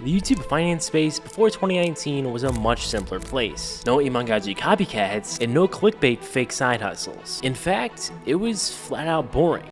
The YouTube finance space before 2019 was a much simpler place. No imangaji copycats and no clickbait fake side hustles. In fact, it was flat out boring.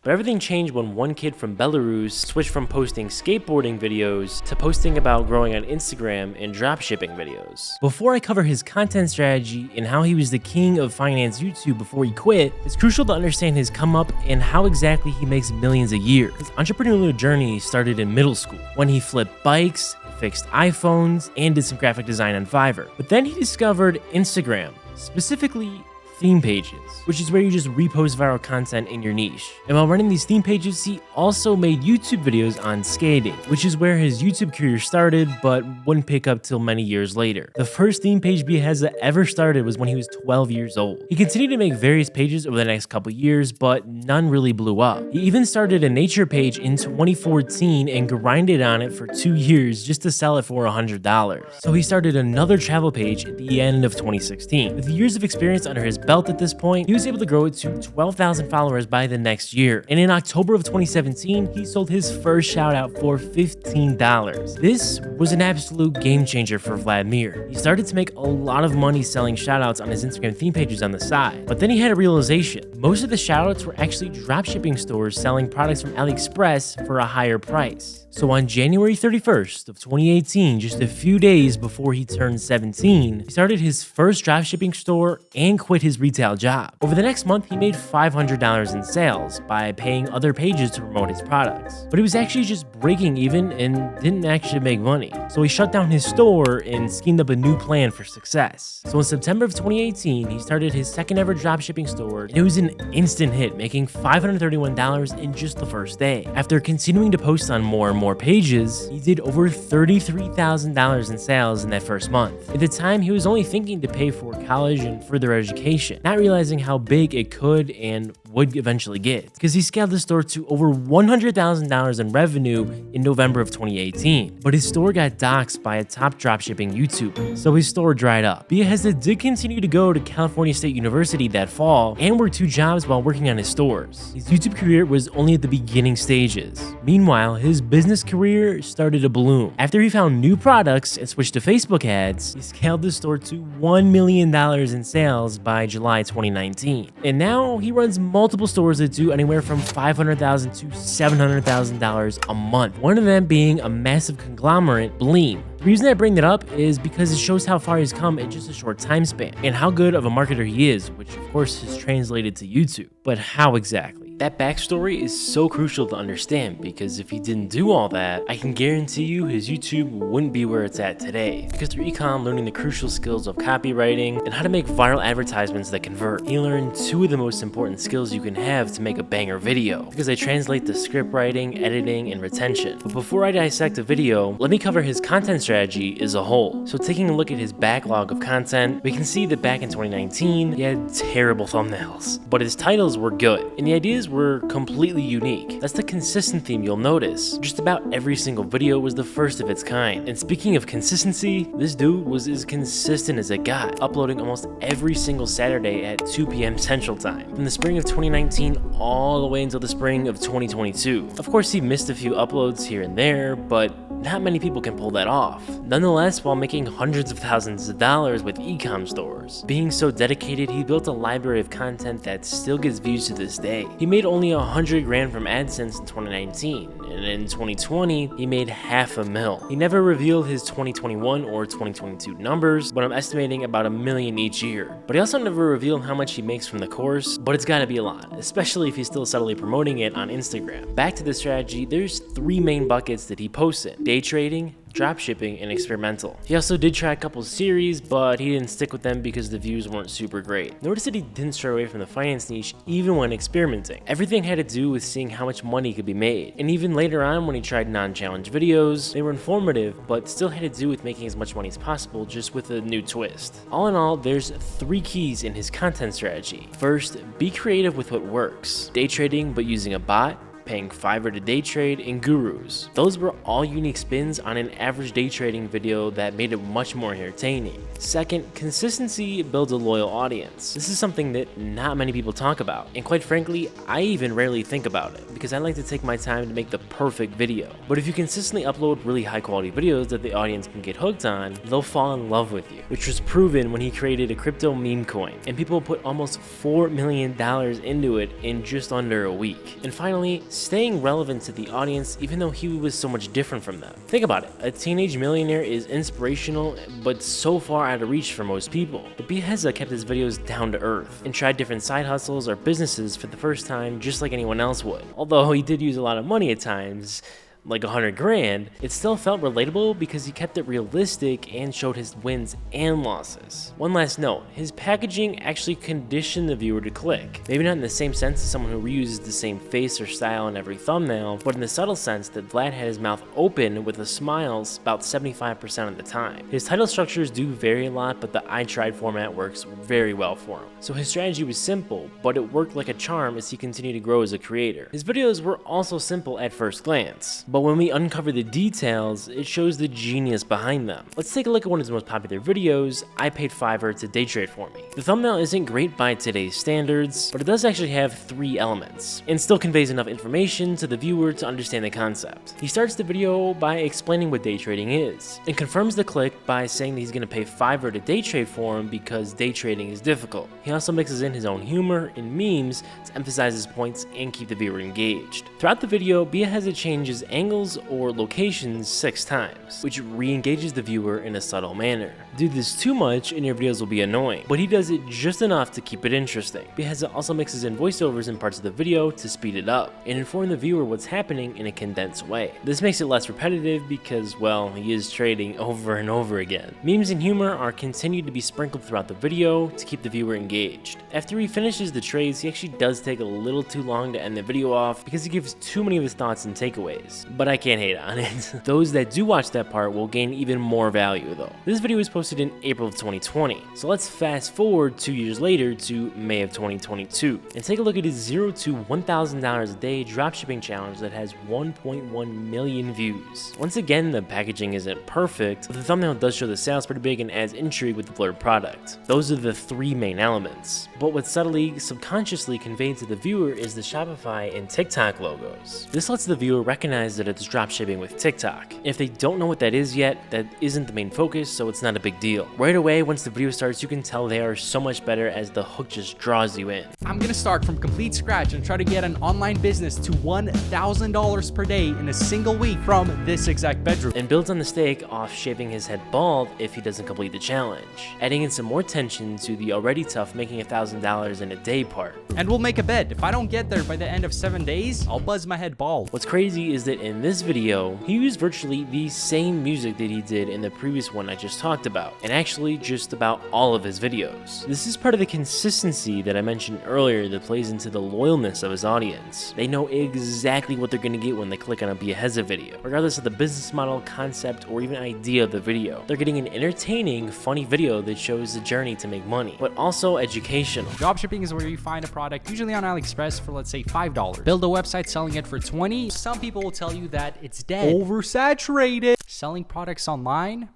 But everything changed when one kid from Belarus switched from posting skateboarding videos to posting about growing on Instagram and dropshipping videos. Before I cover his content strategy and how he was the king of finance YouTube before he quit, it's crucial to understand his come up and how exactly he makes millions a year. His entrepreneurial journey started in middle school when he flipped bikes, fixed iPhones, and did some graphic design on Fiverr. But then he discovered Instagram, specifically theme pages, which is where you just repost viral content in your niche. And while running these theme pages, he also made YouTube videos on skating, which is where his YouTube career started, but wouldn't pick up till many years later. The first theme page Biaheza ever started was when he was 12 years old. He continued to make various pages over the next couple years, but none really blew up. He even started a nature page in 2014 and grinded on it for 2 years just to sell it for $100. So he started another travel page at the end of 2016. With years of experience under his belt at this point, he was able to grow it to 12,000 followers by the next year. And in October of 2017, he sold his first shoutout for $15. This was an absolute game changer for Vladimir. He started to make a lot of money selling shoutouts on his Instagram theme pages on the side. But then he had a realization. Most of the shoutouts were actually dropshipping stores selling products from AliExpress for a higher price. So on January 31st of 2018, just a few days before he turned 17, he started his first dropshipping store and quit his retail job. Over the next month, he made $500 in sales by paying other pages to promote his products. But he was actually just breaking even and didn't actually make money. So he shut down his store and schemed up a new plan for success. So in September of 2018, he started his second ever dropshipping store, and it was an instant hit, making $531 in just the first day. After continuing to post on more and more pages, he did over $33,000 in sales in that first month. At the time, he was only thinking to pay for college and further education, not realizing how big it could and would eventually get, because he scaled the store to over $100,000 in revenue in November of 2018. But his store got doxxed by a top dropshipping YouTuber, so his store dried up. Biaheza did continue to go to California State University that fall and worked 2 jobs while working on his stores. His YouTube career was only at the beginning stages. Meanwhile, his business career started to bloom. After he found new products and switched to Facebook ads, he scaled the store to $1 million in sales by July 2019. And now he runs multiple stores that do anywhere from $500,000 to $700,000 a month. One of them being a massive conglomerate, Bleem. The reason I bring that up is because it shows how far he's come in just a short time span and how good of a marketer he is, which of course is translated to YouTube. But how exactly? That backstory is so crucial to understand, because if he didn't do all that, I can guarantee you his YouTube wouldn't be where it's at today. Because through ecom, learning the crucial skills of copywriting and how to make viral advertisements that convert, he learned 2 of the most important skills you can have to make a banger video, because they translate to script writing, editing, and retention. But before I dissect a video, let me cover his content strategy as a whole. So taking a look at his backlog of content, we can see that back in 2019, he had terrible thumbnails, but his titles were good, and the ideas were completely unique. That's the consistent theme you'll notice. Just about every single video was the first of its kind. And speaking of consistency, this dude was as consistent as it got, uploading almost every single Saturday at 2 p.m. Central Time, from the spring of 2019 all the way until the spring of 2022. Of course, he missed a few uploads here and there, but not many people can pull that off. Nonetheless, while making hundreds of thousands of dollars with e-com stores. Being so dedicated, he built a library of content that still gets views to this day. He made only $100,000 from AdSense in 2019, and in 2020, he made $500,000. He never revealed his 2021 or 2022 numbers, but I'm estimating about $1 million each year. But he also never revealed how much he makes from the course, but it's gotta be a lot, especially if he's still subtly promoting it on Instagram. Back to the strategy, there's 3 main buckets that he posts in: day trading, dropshipping, and experimental. He also did try a couple series, but he didn't stick with them because the views weren't super great. Notice that he didn't stray away from the finance niche even when experimenting. Everything had to do with seeing how much money could be made. And even later on when he tried non-challenge videos, they were informative, but still had to do with making as much money as possible, just with a new twist. All in all, there's 3 keys in his content strategy. First, be creative with what works. Day trading but using a bot. paying $5 to day trade, and gurus. Those were all unique spins on an average day trading video that made it much more entertaining. Second, consistency builds a loyal audience. This is something that not many people talk about, and quite frankly, I even rarely think about it, because I like to take my time to make the perfect video. But if you consistently upload really high quality videos that the audience can get hooked on, they'll fall in love with you, which was proven when he created a crypto meme coin, and people put almost $4 million into it in just under a week. And finally, staying relevant to the audience even though he was so much different from them. Think about it, a teenage millionaire is inspirational, but so far out of reach for most people. But Biaheza kept his videos down to earth and tried different side hustles or businesses for the first time just like anyone else would. Although he did use a lot of money at times, like 100 grand, it still felt relatable because he kept it realistic and showed his wins and losses. One last note, his packaging actually conditioned the viewer to click. Maybe not in the same sense as someone who reuses the same face or style in every thumbnail, but in the subtle sense that Vlad had his mouth open with a smile about 75% of the time. His title structures do vary a lot, but the I tried format works very well for him. So his strategy was simple, but it worked like a charm as he continued to grow as a creator. His videos were also simple at first glance, but when we uncover the details, it shows the genius behind them. Let's take a look at one of his most popular videos, I paid $5 to day trade for me. The thumbnail isn't great by today's standards, but it does actually have 3 elements, and still conveys enough information to the viewer to understand the concept. He starts the video by explaining what day trading is, and confirms the click by saying that he's going to pay $5 to day trade for him because day trading is difficult. He also mixes in his own humor and memes to emphasize his points and keep the viewer engaged. Throughout the video, Biaheza changes angles or locations 6 times, which re-engages the viewer in a subtle manner. Do this too much and your videos will be annoying, but he does it just enough to keep it interesting. Biaheza also mixes in voiceovers in parts of the video to speed it up and inform the viewer what's happening in a condensed way. This makes it less repetitive because, well, he is trading over and over again. Memes and humor are continued to be sprinkled throughout the video to keep the viewer engaged. After he finishes the trades, he actually does take a little too long to end the video off because he gives too many of his thoughts and takeaways, but I can't hate on it. Those that do watch that part will gain even more value though. This video was posted in April of 2020, so let's fast forward 2 years later to May of 2022 and take a look at his $0 to $1,000 a day dropshipping challenge that has 1.1 million views. Once again, the packaging isn't perfect, but the thumbnail does show the sales pretty big and adds intrigue with the blurred product. Those are the 3 main elements, but what subtly, subconsciously conveyed to the viewer is the Shopify and TikTok logos. This lets the viewer recognize that it's dropshipping with TikTok. If they don't know what that is yet, that isn't the main focus, so it's not a big deal. Right away, once the video starts, you can tell they are so much better as the hook just draws you in. I'm gonna start from complete scratch and try to get an online business to $1,000 per day in a single week from this exact bedroom. And builds on the stake off shaving his head bald if he doesn't complete the challenge, adding in some more tension to the already tough making $1,000 in a day part. And we'll make a bet. If I don't get there by the end of 7 days, I'll buzz my head bald. What's crazy is that in this video, he used virtually the same music that he did in the previous one I just talked about, and actually just about all of his videos. This is part of the consistency that I mentioned earlier that plays into the loyalness of his audience. They know exactly what they're gonna get when they click on a Biaheza video, regardless of the business model, concept, or even idea of the video. They're getting an entertaining, funny video that shows the journey to make money, but also educational. Dropshipping is where you find a product, usually on AliExpress, for let's say $5. Build a website selling it for $20. Some people will tell you that it's dead, oversaturated. Selling products online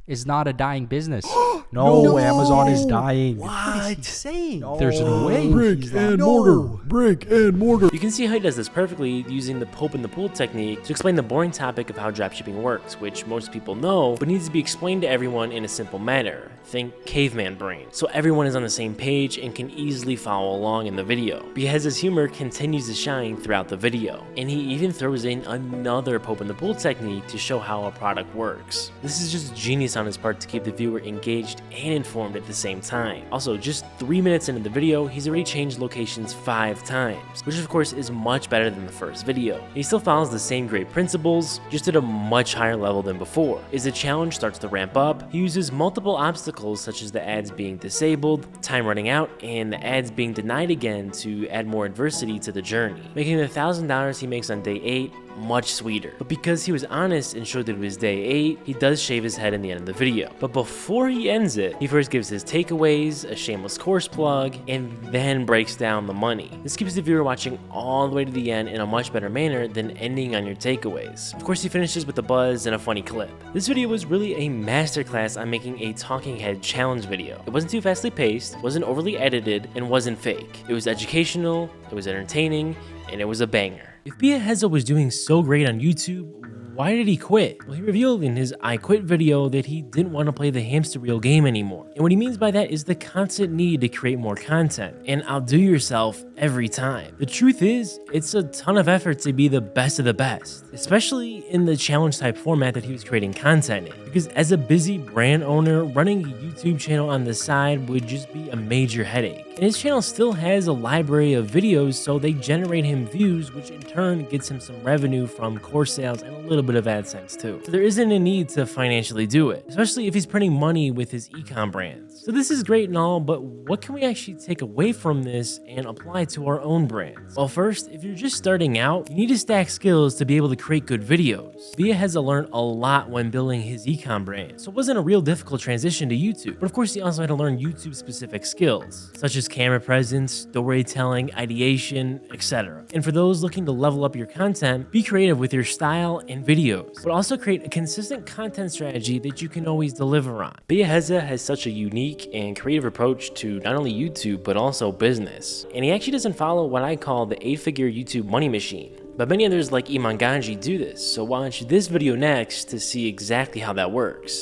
is not a dying business. No, Amazon is dying. What is he saying? No. There's no way. Brick and mortar. You can see how he does this perfectly using the Pope in the pool technique to explain the boring topic of how dropshipping works, which most people know, but needs to be explained to everyone in a simple manner. Think caveman brain, so everyone is on the same page and can easily follow along in the video. Bieheza's humor continues to shine throughout the video, and he even throws in another Pope in the pool technique to show how a product works. This is just genius on his part to keep the viewer engaged and informed at the same time. Also, just 3 minutes into the video, he's already changed locations 5 times, which of course is much better than the first video. He still follows the same great principles, just at a much higher level than before. As the challenge starts to ramp up, he uses multiple obstacles such as the ads being disabled, time running out, and the ads being denied again to add more adversity to the journey, making the $1,000 he makes on day 8 much sweeter. But because he was honest and showed that it was day 8, he does shave his head in the end of the video. But before he ends it, he first gives his takeaways, a shameless course plug, and then breaks down the money. This keeps the viewer watching all the way to the end in a much better manner than ending on your takeaways. Of course, he finishes with a buzz and a funny clip. This video was really a masterclass on making a talking head challenge video. It wasn't too fastly paced, wasn't overly edited, and wasn't fake. It was educational, it was entertaining, and it was a banger. If Biaheza was doing so great on YouTube, why did he quit? Well, he revealed in his I Quit video that he didn't want to play the hamster wheel game anymore. And what he means by that is the constant need to create more content and outdo yourself every time. The truth is, it's a ton of effort to be the best of the best, especially in the challenge type format that he was creating content in. Because as a busy brand owner, running a YouTube channel on the side would just be a major headache. And his channel still has a library of videos, so they generate him views, which in turn gets him some revenue from course sales and a little bit of AdSense too. So there isn't a need to financially do it, especially if he's printing money with his ecom brands. So this is great and all, but what can we actually take away from this and apply to our own brands? Well, first, if you're just starting out, you need to stack skills to be able to create good videos. Biaheza learned a lot when building his ecom brand, so it wasn't a real difficult transition to YouTube. But of course, he also had to learn YouTube specific skills, such as camera presence, storytelling, ideation, etc. And for those looking to level up your content, be creative with your style and videos, but also create a consistent content strategy that you can always deliver on. Biaheza has such a unique and creative approach to not only YouTube, but also business. And he actually doesn't follow what I call the 8-figure YouTube money machine. But many others like Imanganji do this, so watch this video next to see exactly how that works.